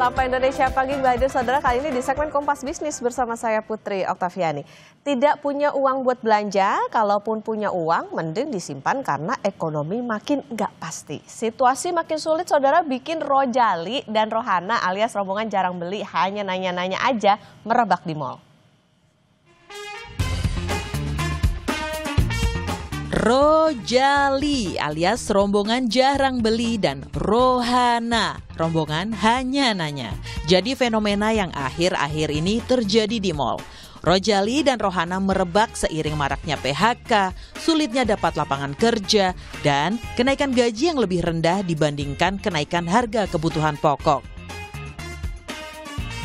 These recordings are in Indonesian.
Sapa Indonesia Pagi hadir saudara kali ini di segmen Kompas Bisnis bersama saya Putri Oktaviani. Tidak punya uang buat belanja, kalaupun punya uang mending disimpan karena ekonomi makin nggak pasti. Situasi makin sulit saudara bikin Rojali dan Rohana alias rombongan jarang beli hanya nanya-nanya aja merebak di mal. Rojali alias rombongan jarang beli dan Rohana, rombongan hanya nanya. Jadi fenomena yang akhir-akhir ini terjadi di mal. Rojali dan Rohana merebak seiring maraknya PHK, sulitnya dapat lapangan kerja, dan kenaikan gaji yang lebih rendah dibandingkan kenaikan harga kebutuhan pokok.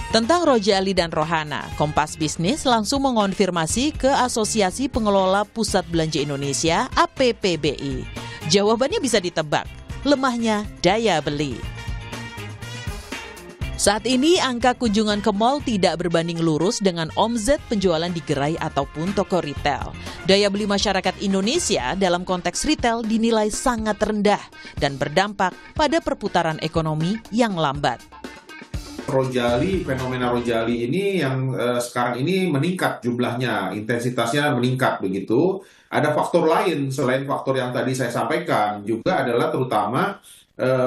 Tentang Rojali dan Rohana, Kompas Bisnis langsung mengonfirmasi ke Asosiasi Pengelola Pusat Belanja Indonesia (APPBI). Jawabannya bisa ditebak, lemahnya daya beli. Saat ini angka kunjungan ke mal tidak berbanding lurus dengan omzet penjualan di gerai ataupun toko retail. Daya beli masyarakat Indonesia dalam konteks retail dinilai sangat rendah dan berdampak pada perputaran ekonomi yang lambat. Rojali, fenomena Rojali ini yang sekarang ini meningkat jumlahnya, intensitasnya meningkat begitu. Ada faktor lain selain faktor yang tadi saya sampaikan, juga adalah terutama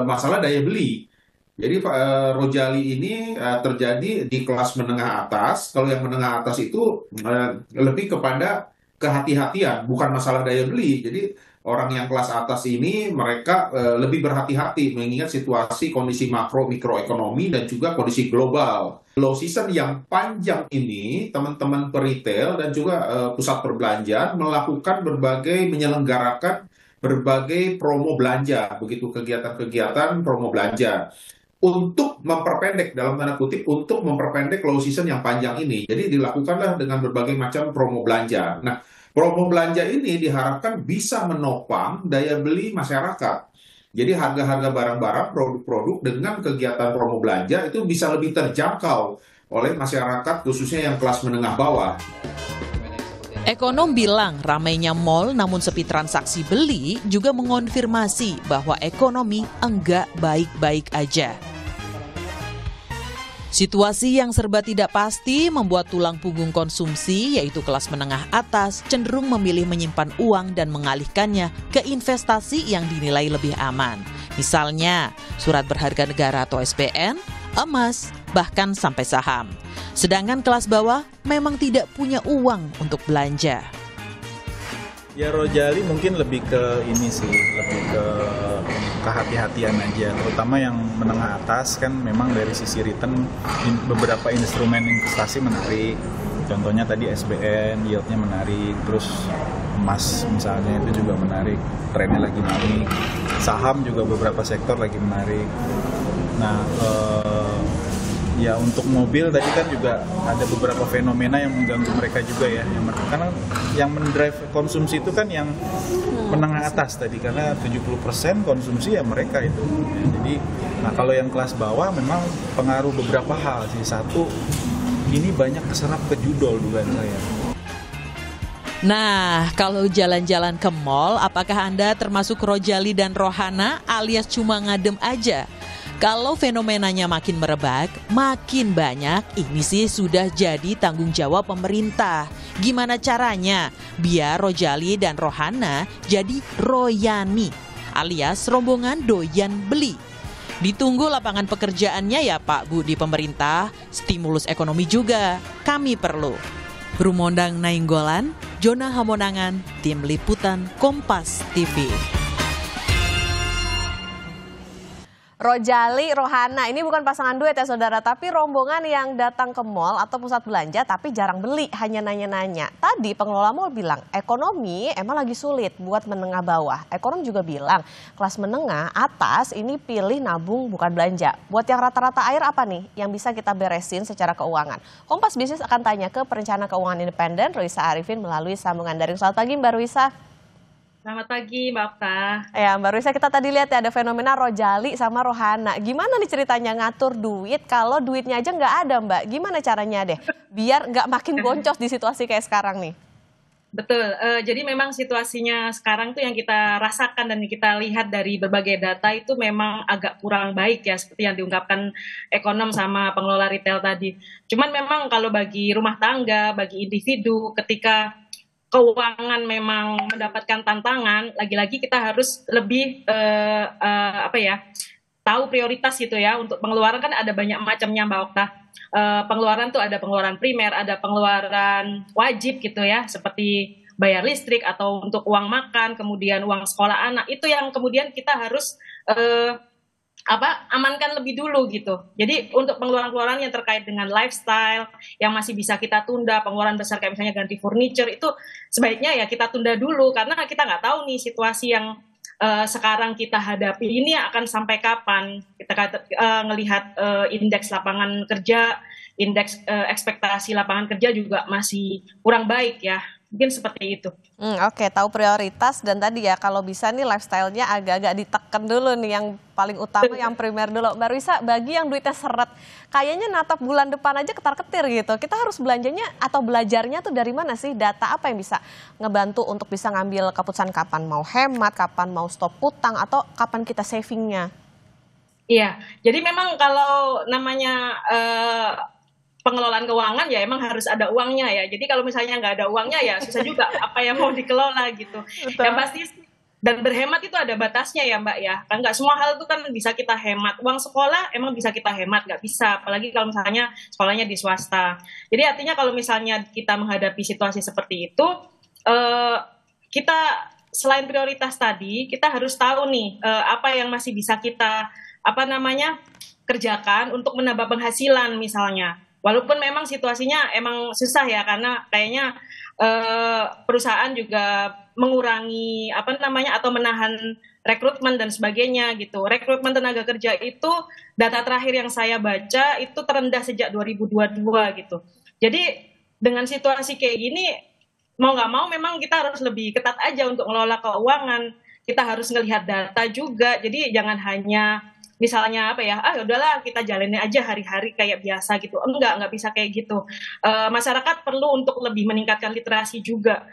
masalah daya beli. Jadi Rojali ini terjadi di kelas menengah atas. Kalau yang menengah atas itu lebih kepada kehati-hatian, bukan masalah daya beli. Jadi orang yang kelas atas ini mereka lebih berhati-hati mengingat situasi kondisi mikroekonomi dan juga kondisi global. Low season yang panjang ini teman-teman peritel dan juga pusat perbelanjaan melakukan menyelenggarakan berbagai promo belanja, begitu kegiatan-kegiatan promo belanja. Untuk memperpendek, dalam tanda kutip, untuk memperpendek low season yang panjang ini. Jadi dilakukanlah dengan berbagai macam promo belanja. Nah, promo belanja ini diharapkan bisa menopang daya beli masyarakat. Jadi harga-harga barang-barang, produk-produk dengan kegiatan promo belanja itu bisa lebih terjangkau oleh masyarakat khususnya yang kelas menengah bawah. Ekonom bilang ramainya mal namun sepi transaksi beli juga mengonfirmasi bahwa ekonomi enggak baik-baik aja. Situasi yang serba tidak pasti membuat tulang punggung konsumsi, yaitu kelas menengah atas, cenderung memilih menyimpan uang dan mengalihkannya ke investasi yang dinilai lebih aman. Misalnya, surat berharga negara atau SPN, emas, bahkan sampai saham. Sedangkan kelas bawah memang tidak punya uang untuk belanja. Ya Rojali mungkin lebih ke ini sih, lebih ke kehati-hatian aja, terutama yang menengah atas kan memang dari sisi return beberapa instrumen investasi menarik. Contohnya tadi SBN, yieldnya menarik, terus emas misalnya itu juga menarik, trennya lagi naik. Saham juga beberapa sektor lagi menarik. Nah, ya untuk mobil tadi kan juga ada beberapa fenomena yang mengganggu mereka juga ya. Karena yang mendrive konsumsi itu kan yang menengah atas tadi, karena 70% konsumsi ya mereka itu. Jadi, nah kalau yang kelas bawah memang pengaruh beberapa hal sih. Satu, ini banyak keserap ke judol dugaan saya. Nah, kalau jalan-jalan ke mal, apakah Anda termasuk Rojali dan Rohana alias cuma ngadem aja? Kalau fenomenanya makin merebak, makin banyak, ini sih sudah jadi tanggung jawab pemerintah. Gimana caranya biar Rojali dan Rohana jadi Royani, alias rombongan doyan beli? Ditunggu lapangan pekerjaannya ya Pak Bu di pemerintah, stimulus ekonomi juga kami perlu. Rumondang Nainggolan, Jona Hamonangan, Tim Liputan Kompas TV. Rojali, Rohana, ini bukan pasangan duet ya saudara, tapi rombongan yang datang ke mal atau pusat belanja tapi jarang beli, hanya nanya-nanya. Tadi pengelola mal bilang, ekonomi emang lagi sulit buat menengah bawah. Ekonom juga bilang, kelas menengah atas ini pilih nabung bukan belanja. Buat yang rata-rata air apa nih yang bisa kita beresin secara keuangan? Kompas Bisnis akan tanya ke perencana keuangan independen, Ruisa Arifin melalui sambungan daring. Selamat pagi Mbak Ruisa. Selamat pagi Mbak Okta. Ya Mbak Ruisa, kita tadi lihat ya ada fenomena Rojali sama Rohana. Gimana nih ceritanya ngatur duit kalau duitnya aja nggak ada Mbak? Gimana caranya deh biar nggak makin boncos di situasi kayak sekarang nih? betul. Jadi memang situasinya sekarang tuh yang kita rasakan dan kita lihat dari berbagai data itu memang agak kurang baik ya, seperti yang diungkapkan ekonom sama pengelola retail tadi. Cuman memang kalau bagi rumah tangga, bagi individu, ketika keuangan memang mendapatkan tantangan, lagi-lagi kita harus lebih tahu prioritas gitu ya. Untuk pengeluaran kan ada banyak macamnya Mbak Okta. Pengeluaran tuh ada pengeluaran primer, ada pengeluaran wajib gitu ya, seperti bayar listrik atau untuk uang makan, kemudian uang sekolah anak. Itu yang kemudian kita harus amankan lebih dulu gitu. Jadi untuk pengeluaran-pengeluaran yang terkait dengan lifestyle yang masih bisa kita tunda, pengeluaran besar kayak misalnya ganti furniture itu sebaiknya ya kita tunda dulu, karena kita nggak tahu nih situasi yang sekarang kita hadapi ini akan sampai kapan. Kita ngelihat indeks lapangan kerja, indeks ekspektasi lapangan kerja juga masih kurang baik ya. Mungkin seperti itu. Oke, tahu prioritas dan tadi ya kalau bisa nih lifestyle-nya agak-agak ditekan dulu nih, yang paling utama yang primer dulu. Mbak Ruisa, bagi yang duitnya seret, kayaknya natap bulan depan aja ketar-ketir gitu. Kita harus belanjanya atau belajarnya tuh dari mana sih? Data apa yang bisa ngebantu untuk bisa ngambil keputusan kapan mau hemat, kapan mau stop utang, atau kapan kita savingnya? Iya, jadi memang kalau namanya pengelolaan keuangan ya emang harus ada uangnya ya. Jadi kalau misalnya nggak ada uangnya ya susah juga apa yang mau dikelola gitu. Betul. Yang pasti dan berhemat itu ada batasnya ya Mbak ya. Kan nggak semua hal itu kan bisa kita hemat. Uang sekolah emang bisa kita hemat, nggak bisa. Apalagi kalau misalnya sekolahnya di swasta. Jadi artinya kalau misalnya kita menghadapi situasi seperti itu, kita selain prioritas tadi, kita harus tahu nih apa yang masih bisa kita kerjakan untuk menambah penghasilan misalnya. Walaupun memang situasinya emang susah ya, karena kayaknya perusahaan juga mengurangi atau menahan rekrutmen dan sebagainya gitu. Rekrutmen tenaga kerja itu data terakhir yang saya baca itu terendah sejak 2022 gitu. Jadi dengan situasi kayak gini mau nggak mau memang kita harus lebih ketat aja untuk ngelola keuangan. Kita harus ngelihat data juga. Jadi jangan hanya misalnya udahlah kita jalanin aja hari-hari kayak biasa gitu. Enggak bisa kayak gitu. Masyarakat perlu untuk lebih meningkatkan literasi juga.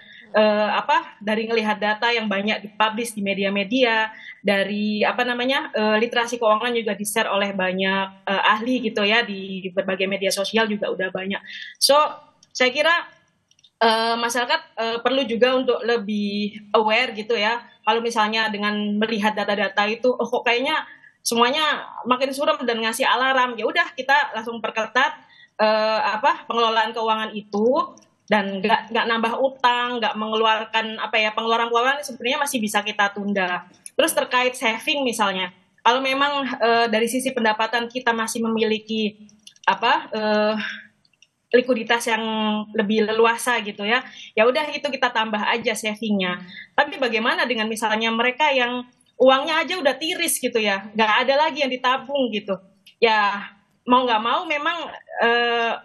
Dari ngelihat data yang banyak dipublish di media-media, dari literasi keuangan juga di-share oleh banyak ahli gitu ya, di berbagai media sosial juga udah banyak. So, saya kira masyarakat perlu juga untuk lebih aware gitu ya. Kalau misalnya dengan melihat data-data itu, kok kayaknya semuanya makin suram dan ngasih alarm, ya udah kita langsung perketat pengelolaan keuangan itu dan nggak nambah utang, nggak mengeluarkan pengeluaran sebenarnya masih bisa kita tunda. Terus terkait saving misalnya, kalau memang dari sisi pendapatan kita masih memiliki likuiditas yang lebih leluasa gitu ya, ya udah itu kita tambah aja savingnya. Tapi bagaimana dengan misalnya mereka yang uangnya aja udah tiris gitu ya, nggak ada lagi yang ditabung gitu. Ya mau nggak mau memang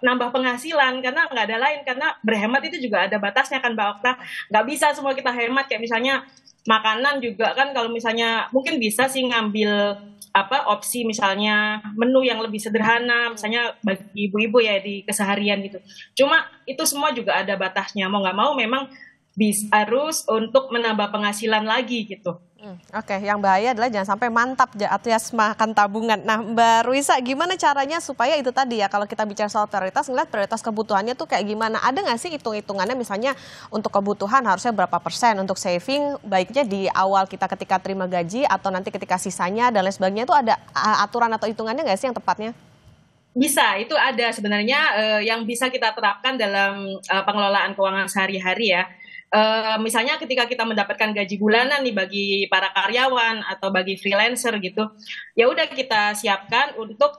nambah penghasilan, karena nggak ada lain, karena berhemat itu juga ada batasnya kan Mbak Okta. Nggak bisa semua kita hemat, kayak misalnya makanan juga kan, kalau misalnya mungkin bisa sih ngambil opsi misalnya menu yang lebih sederhana, misalnya bagi ibu-ibu ya di keseharian gitu. Cuma itu semua juga ada batasnya, mau nggak mau memang harus untuk menambah penghasilan lagi gitu. Oke, yang bahaya adalah jangan sampai mantap alias makan tabungan. Nah, Mbak Ruisa, gimana caranya supaya itu tadi ya, kalau kita bicara soal prioritas, ngeliat prioritas kebutuhannya tuh kayak gimana? Ada nggak sih hitung-hitungannya, misalnya untuk kebutuhan harusnya berapa persen, untuk saving baiknya di awal kita ketika terima gaji atau nanti ketika sisanya dan lain sebagainya, itu ada aturan atau hitungannya nggak sih yang tepatnya? Bisa, itu ada sebenarnya yang bisa kita terapkan dalam pengelolaan keuangan sehari-hari ya. Misalnya ketika kita mendapatkan gaji bulanan nih bagi para karyawan atau bagi freelancer gitu, ya udah kita siapkan untuk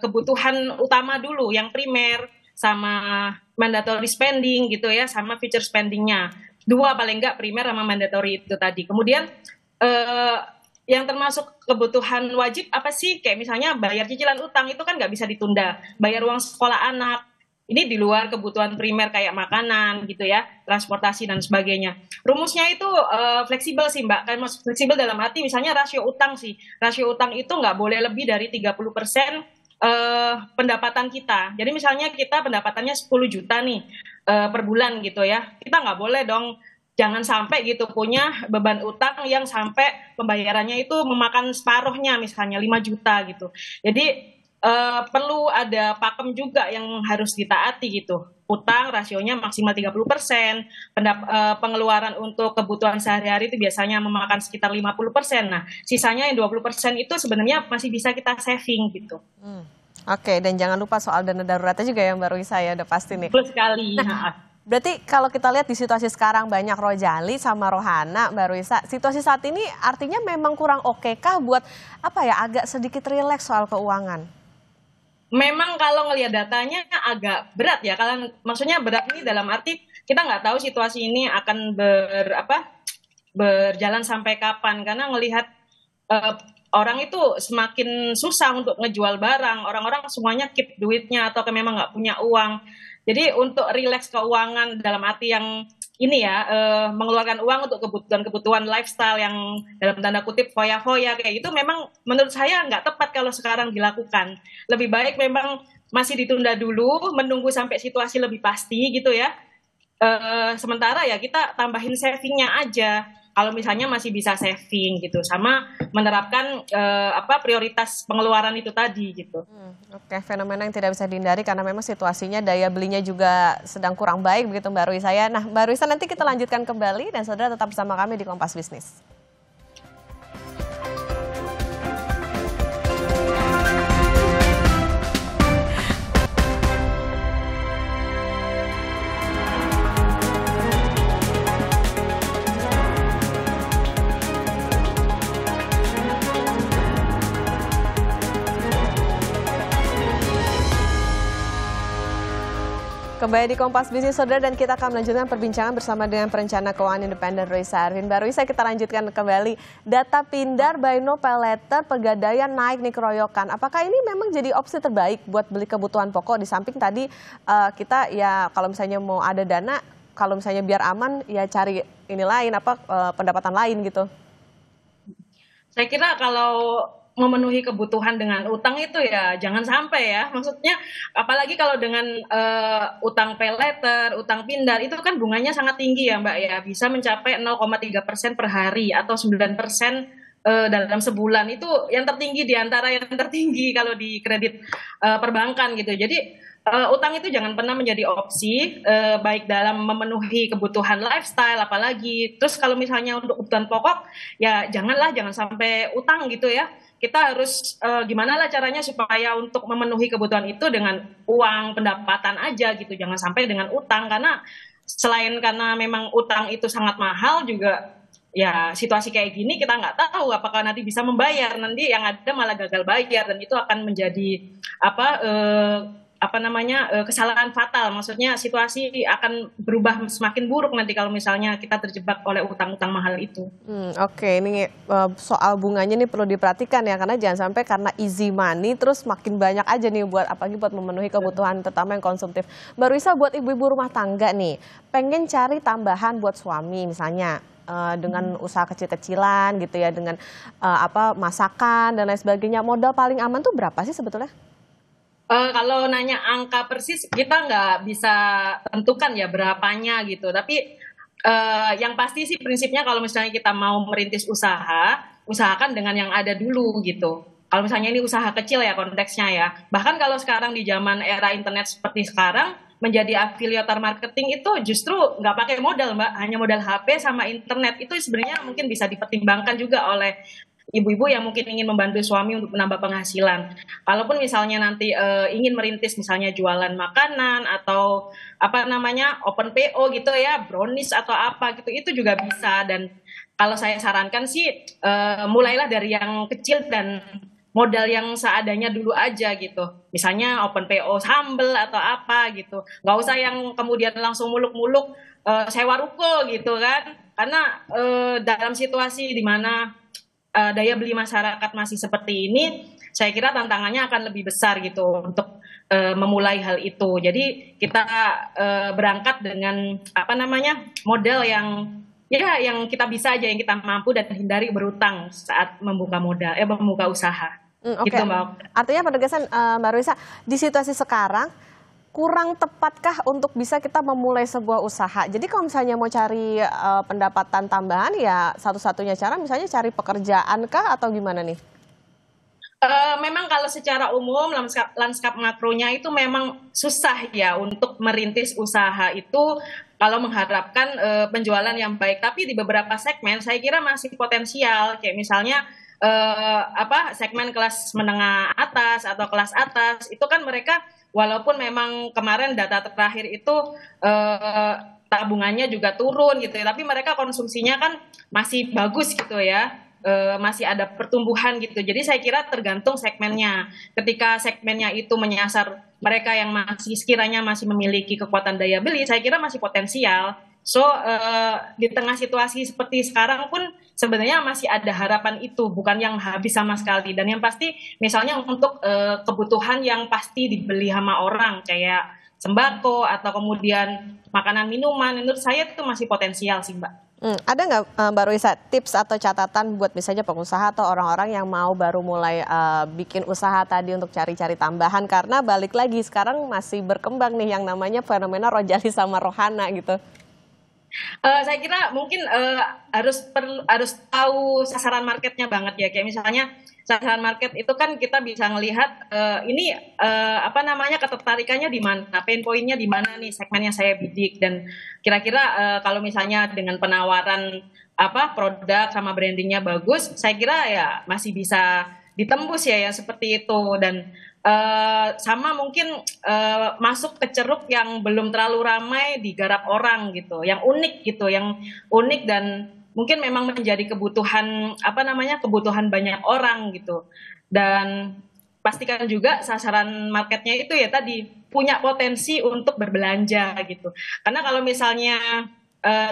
kebutuhan utama dulu, yang primer sama mandatory spending gitu ya, sama future spendingnya. Dua paling enggak, primer sama mandatory itu tadi. Kemudian yang termasuk kebutuhan wajib apa sih? Kayak misalnya bayar cicilan utang itu kan nggak bisa ditunda, bayar uang sekolah anak. Ini di luar kebutuhan primer kayak makanan gitu ya, transportasi dan sebagainya. Rumusnya itu fleksibel sih Mbak, kan fleksibel dalam arti misalnya rasio utang sih. Rasio utang itu nggak boleh lebih dari 30% pendapatan kita. Jadi misalnya kita pendapatannya 10 juta nih, per bulan gitu ya. Kita nggak boleh dong, jangan sampai gitu punya beban utang yang sampai pembayarannya itu memakan separuhnya, misalnya 5 juta gitu. Jadi perlu ada pakem juga yang harus ditaati gitu. Utang rasionya maksimal 30%, pengeluaran untuk kebutuhan sehari-hari itu biasanya memakan sekitar 50%. Nah, sisanya yang 20% itu sebenarnya masih bisa kita saving gitu. Oke, dan jangan lupa soal dana daruratnya juga yang baru saya udah pasti nih. Betul sekali. Berarti kalau kita lihat di situasi sekarang banyak Rojali sama Rohana, Mbak Ruisa, situasi saat ini artinya memang kurang oke kah buat agak sedikit rileks soal keuangan? Memang kalau ngelihat datanya agak berat ya, kalau maksudnya berat ini dalam arti kita nggak tahu situasi ini akan berjalan sampai kapan, karena ngelihat orang itu semakin susah untuk ngejual barang, orang-orang semuanya keep duitnya atau memang nggak punya uang. Jadi untuk rileks keuangan dalam arti yang ini ya, mengeluarkan uang untuk kebutuhan lifestyle yang dalam tanda kutip foya-foya kayak gitu, memang menurut saya nggak tepat kalau sekarang dilakukan. Lebih baik memang masih ditunda dulu, menunggu sampai situasi lebih pasti gitu ya. Sementara ya kita tambahin savingnya aja. Kalau misalnya masih bisa saving gitu, sama menerapkan prioritas pengeluaran itu tadi gitu. Oke, fenomena yang tidak bisa dihindari karena memang situasinya daya belinya juga sedang kurang baik begitu Mbak Ruisa ya. Nah Mbak Ruisa, nanti kita lanjutkan kembali dan saudara tetap bersama kami di Kompas Bisnis. Kembali di Kompas Bisnis Saudara, dan kita akan melanjutkan perbincangan bersama dengan perencana keuangan independen Ruisa Arvin. Mbak Ruisa, kita lanjutkan kembali. Data Pindar by No Pay Letter, Pegadaian naik nih keroyokan. Apakah ini memang jadi opsi terbaik buat beli kebutuhan pokok? Di samping tadi kita ya kalau misalnya mau ada dana, kalau misalnya biar aman ya cari ini lain pendapatan lain gitu. Saya kira kalau memenuhi kebutuhan dengan utang itu ya jangan sampai ya. Maksudnya apalagi kalau dengan utang pay letter, utang pindar itu kan bunganya sangat tinggi ya Mbak ya. Bisa mencapai 0,3% per hari atau 9% dalam sebulan. Itu yang tertinggi di antara yang tertinggi kalau di kredit perbankan gitu. Jadi utang itu jangan pernah menjadi opsi baik dalam memenuhi kebutuhan lifestyle apalagi. Terus kalau misalnya untuk kebutuhan pokok ya jangan sampai utang gitu ya. Kita harus gimana lah caranya supaya untuk memenuhi kebutuhan itu dengan uang pendapatan aja gitu, jangan sampai dengan utang, karena selain karena memang utang itu sangat mahal juga ya, situasi kayak gini kita nggak tahu apakah nanti bisa membayar, nanti yang ada malah gagal bayar dan itu akan menjadi kesalahan fatal. Maksudnya situasi akan berubah semakin buruk nanti kalau misalnya kita terjebak oleh utang-utang mahal itu. Oke, ini soal bunganya nih perlu diperhatikan ya, karena jangan sampai karena easy money terus makin banyak aja nih apalagi buat memenuhi kebutuhan terutama yang konsumtif. Mbak Ruisa, buat ibu-ibu rumah tangga nih pengen cari tambahan buat suami misalnya dengan usaha kecil-kecilan gitu ya, dengan masakan dan lain sebagainya, modal paling aman tuh berapa sih sebetulnya? Kalau nanya angka persis kita nggak bisa tentukan ya berapanya gitu, tapi yang pasti sih prinsipnya kalau misalnya kita mau merintis usaha, usahakan dengan yang ada dulu gitu. Kalau misalnya ini usaha kecil ya konteksnya ya, bahkan kalau sekarang di zaman era internet seperti sekarang, menjadi afiliator marketing itu justru nggak pakai modal Mbak, hanya modal HP sama internet. Itu sebenarnya mungkin bisa dipertimbangkan juga oleh ibu-ibu yang mungkin ingin membantu suami untuk menambah penghasilan. Kalaupun misalnya nanti ingin merintis misalnya jualan makanan atau open PO gitu ya, brownies atau apa gitu, itu juga bisa. Dan kalau saya sarankan sih mulailah dari yang kecil dan modal yang seadanya dulu aja gitu. Misalnya open PO sambel atau apa gitu. Nggak usah yang kemudian langsung muluk-muluk sewa ruko gitu kan. Karena dalam situasi di mana daya beli masyarakat masih seperti ini, saya kira tantangannya akan lebih besar gitu untuk memulai hal itu. Jadi kita berangkat dengan modal yang kita bisa aja, yang kita mampu, dan hindari berutang saat membuka usaha. Oke. Gitu, Mbak. Artinya penegasan Mbak Ruisa, di situasi sekarang kurang tepatkah untuk bisa kita memulai sebuah usaha? Jadi kalau misalnya mau cari pendapatan tambahan ya satu-satunya cara misalnya cari pekerjaan kah atau gimana nih? Memang kalau secara umum lanskap makronya itu memang susah ya untuk merintis usaha itu kalau mengharapkan penjualan yang baik. Tapi di beberapa segmen saya kira masih potensial. Kayak misalnya segmen kelas menengah atas atau kelas atas itu kan mereka walaupun memang kemarin data terakhir itu tabungannya juga turun gitu ya, tapi mereka konsumsinya kan masih bagus gitu ya. Masih ada pertumbuhan gitu. Jadi saya kira tergantung segmennya. Ketika segmennya itu menyasar mereka yang masih sekiranya masih memiliki kekuatan daya beli, saya kira masih potensial. So di tengah situasi seperti sekarang pun sebenarnya masih ada harapan itu, bukan yang habis sama sekali. Dan yang pasti misalnya untuk kebutuhan yang pasti dibeli sama orang kayak sembako atau kemudian makanan minuman, menurut saya itu masih potensial sih Mbak. Ada nggak Mbak Ruisa tips atau catatan buat misalnya pengusaha atau orang-orang yang mau baru mulai bikin usaha tadi untuk cari-cari tambahan karena balik lagi sekarang masih berkembang nih yang namanya fenomena Rojali sama Rohana gitu. Saya kira mungkin harus tahu sasaran marketnya banget ya, kayak misalnya sasaran market itu kan kita bisa melihat ini ketertarikannya di mana, pain point-nya di mana nih segmen yang saya bidik, dan kira-kira kalau misalnya dengan penawaran produk sama brandingnya bagus, saya kira ya masih bisa ditembus ya yang seperti itu. Dan sama mungkin masuk ke ceruk yang belum terlalu ramai digarap orang gitu, yang unik dan mungkin memang menjadi kebutuhan kebutuhan banyak orang gitu. Dan pastikan juga sasaran marketnya itu ya tadi punya potensi untuk berbelanja gitu. Karena kalau misalnya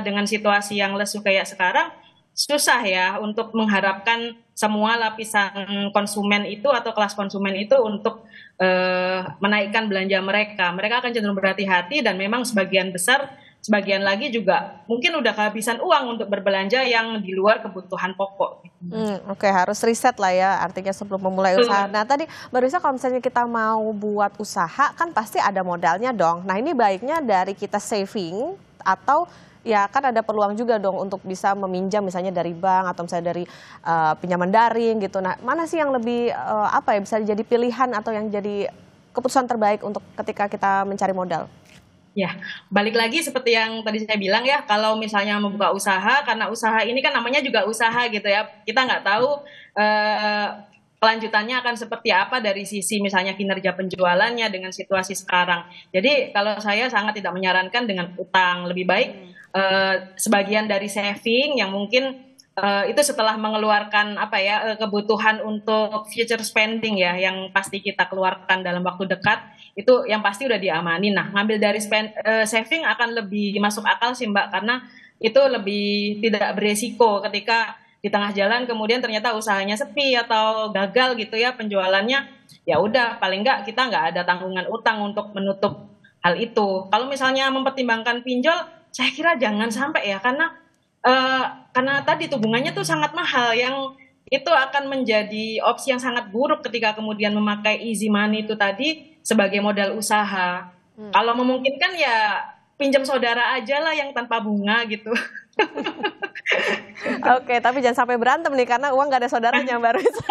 dengan situasi yang lesu kayak sekarang susah ya untuk mengharapkan semua lapisan konsumen itu atau kelas konsumen itu untuk menaikkan belanja mereka. Mereka akan cenderung berhati-hati dan memang sebagian lagi juga mungkin udah kehabisan uang untuk berbelanja yang di luar kebutuhan pokok. Oke, harus riset lah ya artinya sebelum memulai usaha. Nah tadi Mbak Ruisa kalau misalnya kita mau buat usaha kan pasti ada modalnya dong. Nah ini baiknya dari kita saving atau ya kan ada peluang juga dong untuk bisa meminjam misalnya dari bank atau misalnya dari pinjaman daring gitu. Nah mana sih yang lebih bisa jadi pilihan atau yang jadi keputusan terbaik untuk ketika kita mencari modal? Ya, balik lagi seperti yang tadi saya bilang ya, kalau misalnya membuka usaha, karena usaha ini kan namanya juga usaha gitu ya, kita nggak tahu kelanjutannya akan seperti apa dari sisi misalnya kinerja penjualannya dengan situasi sekarang. Jadi kalau saya sangat tidak menyarankan dengan utang, lebih baik sebagian dari saving yang mungkin itu setelah mengeluarkan kebutuhan untuk future spending ya, yang pasti kita keluarkan dalam waktu dekat, itu yang pasti udah diamanin. Nah, ngambil dari saving akan lebih masuk akal sih Mbak, karena itu lebih tidak beresiko ketika di tengah jalan kemudian ternyata usahanya sepi atau gagal gitu ya penjualannya, ya udah paling nggak kita nggak ada tanggungan utang untuk menutup hal itu. Kalau misalnya mempertimbangkan pinjol, saya kira jangan sampai ya, karena tadi tabungannya tuh sangat mahal, yang itu akan menjadi opsi yang sangat buruk ketika kemudian memakai easy money itu tadi sebagai modal usaha. Kalau memungkinkan ya pinjam saudara aja lah yang tanpa bunga gitu. Oke, tapi jangan sampai berantem nih karena uang nggak ada saudaranya Mbak Ruisa.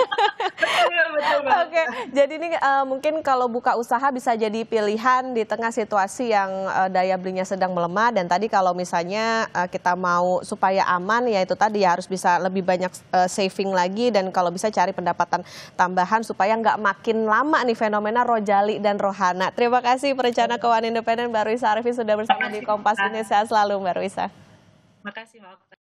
Oke, jadi ini mungkin kalau buka usaha bisa jadi pilihan di tengah situasi yang daya belinya sedang melemah, dan tadi kalau misalnya kita mau supaya aman ya itu tadi ya harus bisa lebih banyak saving lagi, dan kalau bisa cari pendapatan tambahan supaya nggak makin lama nih fenomena Rojali dan Rohana. Terima kasih perencana keuangan independen Mbak Ruisa Arifin sudah bersama di Kompas Indonesia. Selalu Mbak Ruisa. Makasih Mbak.